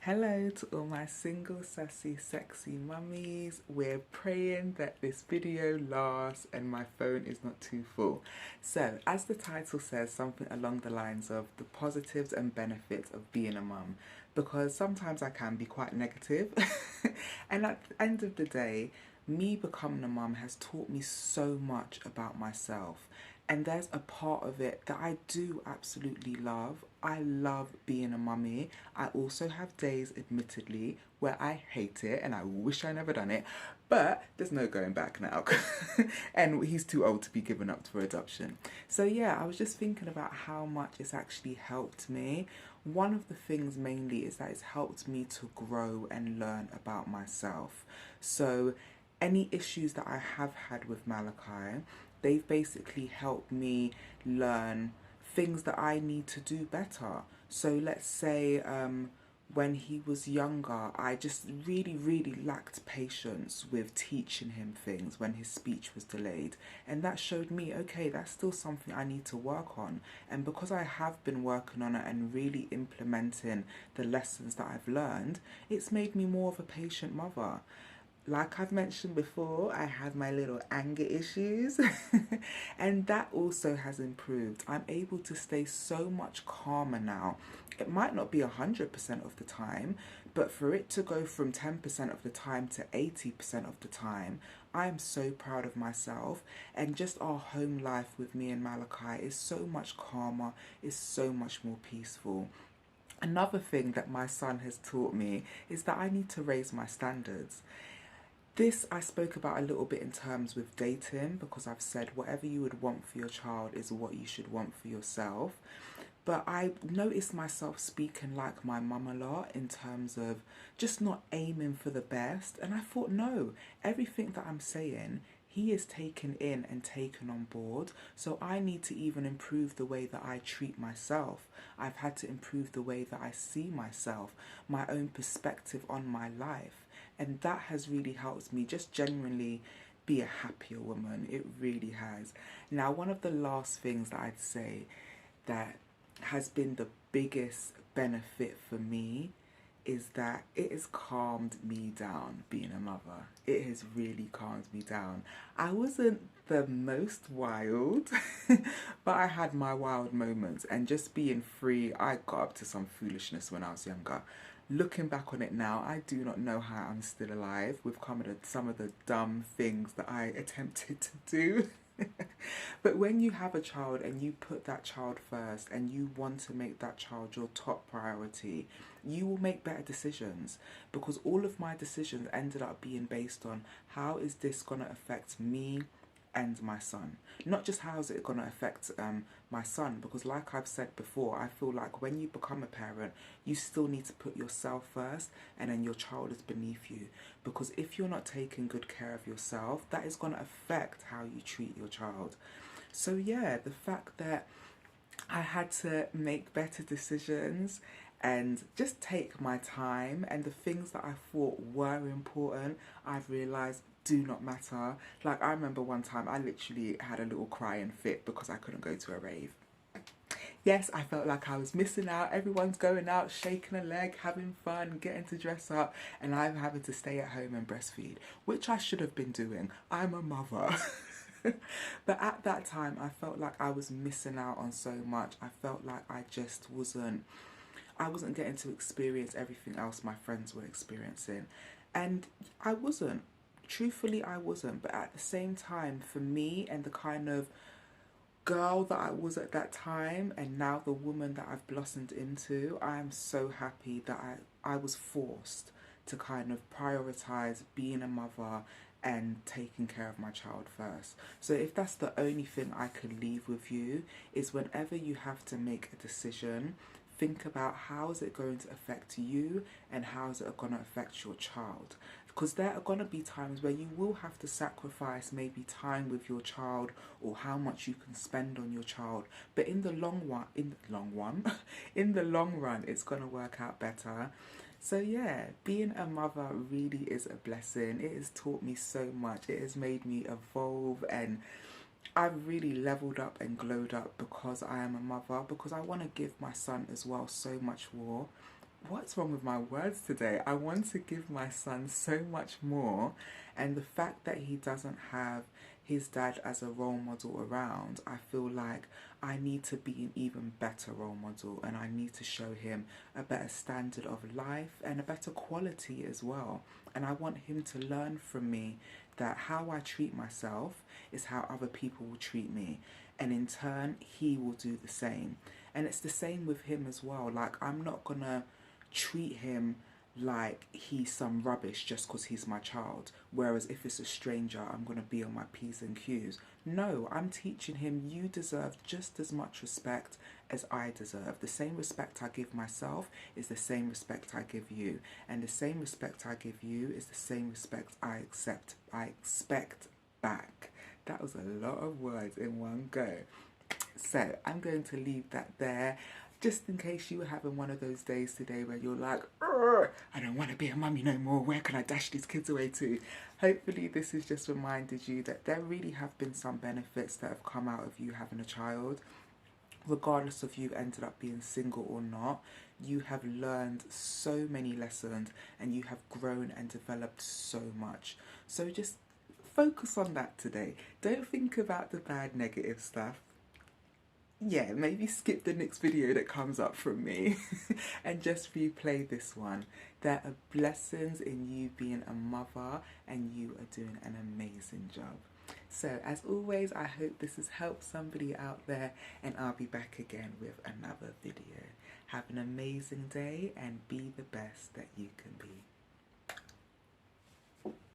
Hello to all my single, sassy, sexy mummies. We're praying that this video lasts and my phone is not too full. So, as the title says, something along the lines of the positives and benefits of being a mum, because sometimes I can be quite negative. And at the end of the day, me becoming a mum has taught me so much about myself. And there's a part of it that I do absolutely love. I love being a mummy. I also have days, admittedly, where I hate it and I wish I never done it, but there's no going back now. And he's too old to be given up for adoption. So yeah, I was just thinking about how much it's actually helped me. One of the things mainly is that it's helped me to grow and learn about myself. So any issues that I have had with Malachi, they've basically helped me learn things that I need to do better. So let's say when he was younger, I just really lacked patience with teaching him things when his speech was delayed. And that showed me, okay, that's still something I need to work on. And because I have been working on it and really implementing the lessons that I've learned, it's made me more of a patient mother. Like I've mentioned before, I have my little anger issues, and that also has improved. I'm able to stay so much calmer now. It might not be 100% of the time, but for it to go from 10% of the time to 80% of the time, I am so proud of myself. And just our home life with me and Malachi is so much calmer, is so much more peaceful. Another thing that my son has taught me is that I need to raise my standards. This I spoke about a little bit in terms with dating, because I've said whatever you would want for your child is what you should want for yourself. But I noticed myself speaking like my mum a lot in terms of just not aiming for the best. And I thought, no, everything that I'm saying, he is taken in and taken on board. So I need to even improve the way that I treat myself. I've had to improve the way that I see myself, my own perspective on my life. And that has really helped me just genuinely be a happier woman. It really has. Now, one of the last things that I'd say that has been the biggest benefit for me is that it has calmed me down being a mother. It has really calmed me down. I wasn't the most wild, but I had my wild moments, and just being free, I got up to some foolishness when I was younger. Looking back on it now, I do not know how I'm still alive with some of the dumb things that I attempted to do. But when you have a child and you put that child first and you want to make that child your top priority, you will make better decisions, because all of my decisions ended up being based on how is this going to affect me and my son. Not just how is it going to affect my son, because like I've said before, I feel like when you become a parent, you still need to put yourself first, and then your child is beneath you. Because if you're not taking good care of yourself, that is going to affect how you treat your child. So yeah, the fact that I had to make better decisions and just take my time, and the things that I thought were important, I've realised do not matter. Like, I remember one time I literally had a little crying fit because I couldn't go to a rave. Yes, I felt like I was missing out. Everyone's going out, shaking a leg, having fun, getting to dress up, and I'm having to stay at home and breastfeed, which I should have been doing. I'm a mother. But at that time, I felt like I was missing out on so much. I felt like I wasn't getting to experience everything else my friends were experiencing. And I wasn't. Truthfully, I wasn't. But at the same time, for me and the kind of girl that I was at that time, and now the woman that I've blossomed into, I am so happy that I was forced to kind of prioritize being a mother and taking care of my child first. So if that's the only thing I could leave with you, is whenever you have to make a decision, think about how is it going to affect you and how is it going to affect your child. Because there are going to be times where you will have to sacrifice maybe time with your child or how much you can spend on your child. But in the long run, in the long run, it's going to work out better. So yeah, being a mother really is a blessing. It has taught me so much. It has made me evolve, and I've really leveled up and glowed up because I am a mother, because I want to give my son as well so much more. What's wrong with my words today? I want to give my son so much more, and the fact that he doesn't have his dad as a role model around, I feel like I need to be an even better role model, and I need to show him a better standard of life and a better quality as well. And I want him to learn from me that how I treat myself is how other people will treat me, and in turn he will do the same. And it's the same with him as well. Like, I'm not gonna treat him like he's some rubbish just because he's my child. Whereas if it's a stranger, I'm going to be on my P's and Q's. No, I'm teaching him you deserve just as much respect as I deserve. The same respect I give myself is the same respect I give you. And the same respect I give you is the same respect I expect back. That was a lot of words in one go. So I'm going to leave that there, just in case you were having one of those days today where you're like, I don't want to be a mummy no more, where can I dash these kids away to? Hopefully this has just reminded you that there really have been some benefits that have come out of you having a child. Regardless of you ended up being single or not, you have learned so many lessons and you have grown and developed so much. So just focus on that today. Don't think about the bad negative stuff. Yeah, maybe skip the next video that comes up from me and just replay this one. There are blessings in you being a mother, and you are doing an amazing job. So as always, I hope this has helped somebody out there, and I'll be back again with another video. Have an amazing day and be the best that you can be.